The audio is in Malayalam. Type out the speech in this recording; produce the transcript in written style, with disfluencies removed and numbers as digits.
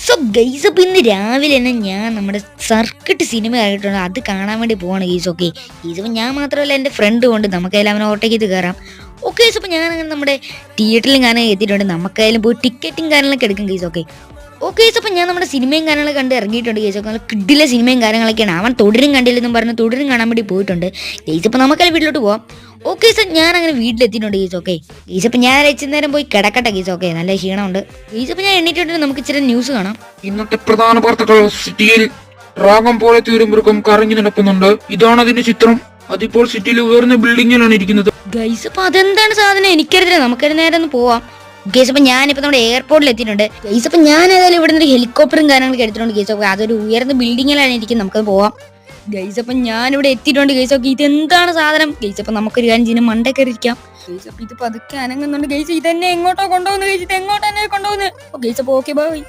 സോ ഗൈസ്, അപ്പോൾ ഇന്ന് രാവിലെ തന്നെ ഞാൻ നമ്മുടെ സർക്കിട്ട് സിനിമ ആയിട്ടുണ്ട്, അത് കാണാൻ വേണ്ടി പോവാണ് ഗൈസ്. ഓക്കെ ഗൈസ്, അപ്പോൾ ഞാൻ മാത്രമല്ല എൻ്റെ ഫ്രണ്ട് കൊണ്ട് നമുക്കായാലും അവനെ ഓട്ടോയ്ക്ക് ഇത് കയറാം. ഓക്കെ ഗൈസ്, അപ്പോൾ ഞാൻ അങ്ങനെ നമ്മുടെ തിയേറ്ററിലും കാണാൻ എത്തിയിട്ടുണ്ട്. നമുക്കായാലും പോയി ടിക്കറ്റും കാര്യങ്ങളൊക്കെ എടുക്കും ഗൈസ്. ഓക്കെ ഗൈസ്, അപ്പോൾ ഞാൻ നമ്മുടെ സിനിമയും കാര്യങ്ങളൊക്കെ കണ്ട് ഇറങ്ങിയിട്ടുണ്ട് ഗൈസ്. നല്ല കിഡിലെ സിനിമയും കാര്യങ്ങളൊക്കെയാണ്. അവൻ തുടരും കണ്ടില്ലെന്നും പറഞ്ഞ് തുടരും കാണാൻ വേണ്ടി പോയിട്ടുണ്ട് ഗൈസ്. അപ്പോൾ നമുക്കല്ല വീട്ടിലോട്ട് പോവാം. ഓക്കെ സർ, ഞാൻ അങ്ങനെ വീട്ടിലെത്തിയിട്ടുണ്ട് ഗീസ്. ഓക്കെ ഗീസ്, അപ്പോൾ ഞാൻ നേരം പോയി കിടക്കട്ടെ ഗീസ്. ഓക്കെ നല്ല ക്ഷീണമുണ്ട് ഗീസ്. അപ്പോൾ ഞാൻ എണ്ണീറ്റുണ്ടെങ്കിൽ നമുക്ക് ഇച്ചിരി ന്യൂസ് കാണാം. ഇന്നത്തെ പ്രധാന വാർത്തകൾ. സിറ്റിയിൽ ഡ്രാഗൺ പോലത്തെ ഒരു മൃഗം കറങ്ങി നടക്കുന്നുണ്ട്. ഇതാണ് അതിന്റെ ചിത്രം. അതിപ്പോൾ സിറ്റിയിലെ ഉയർന്ന ബിൽഡിങ്ങിലാണ് ഇരിക്കുന്നത്. ഗൈസ്, അപ്പോൾ അതെന്താണ് സാധനം എനിക്കറിയില്ല. നമുക്കൊരു നേരം ഒന്ന് പോവാം. ഗൈസ്, അപ്പോൾ ഞാനിപ്പോൾ നമ്മുടെ എയർപോർട്ടിൽ എത്തിയിട്ടുണ്ട് ഗൈസ്. അപ്പോൾ ഞാൻ ഏതായാലും ഇവിടെ നിന്ന് ഹെലികോപ്റ്ററും കാര്യങ്ങളൊക്കെ എടുത്തിട്ടുണ്ട് ഗൈസ്. ഓക്കെ അതൊരു ഉയർന്ന ബിൽഡിങ്ങിലാണ് ഇരിക്കുന്നത്. നമുക്കത് പോവാം ഗൈസ്. അപ്പം ഞാനിവിടെ എത്തിയിട്ടുണ്ട് ഗൈസ്. ഓക്കെ ഇതെന്താണ് സാധനം ഗൈസ്? അപ്പം നമുക്കൊരു കാര്യം ചെയ്യുന്ന മണ്ടേ കയറിയിരിക്കാം ഗൈസ്. അപ്പം ഇത് പതുക്കെ അനങ്ങുന്നുണ്ട് ഗൈസ്. ഇതെന്നെ എങ്ങോട്ടോ കൊണ്ടുപോകുന്നു ഗൈസ്. ഇത് എങ്ങോട്ടെന്നെ കൊണ്ടുപോകുന്നു ഗൈസ്. അപ്പോൾ ഓക്കെ ബൈ.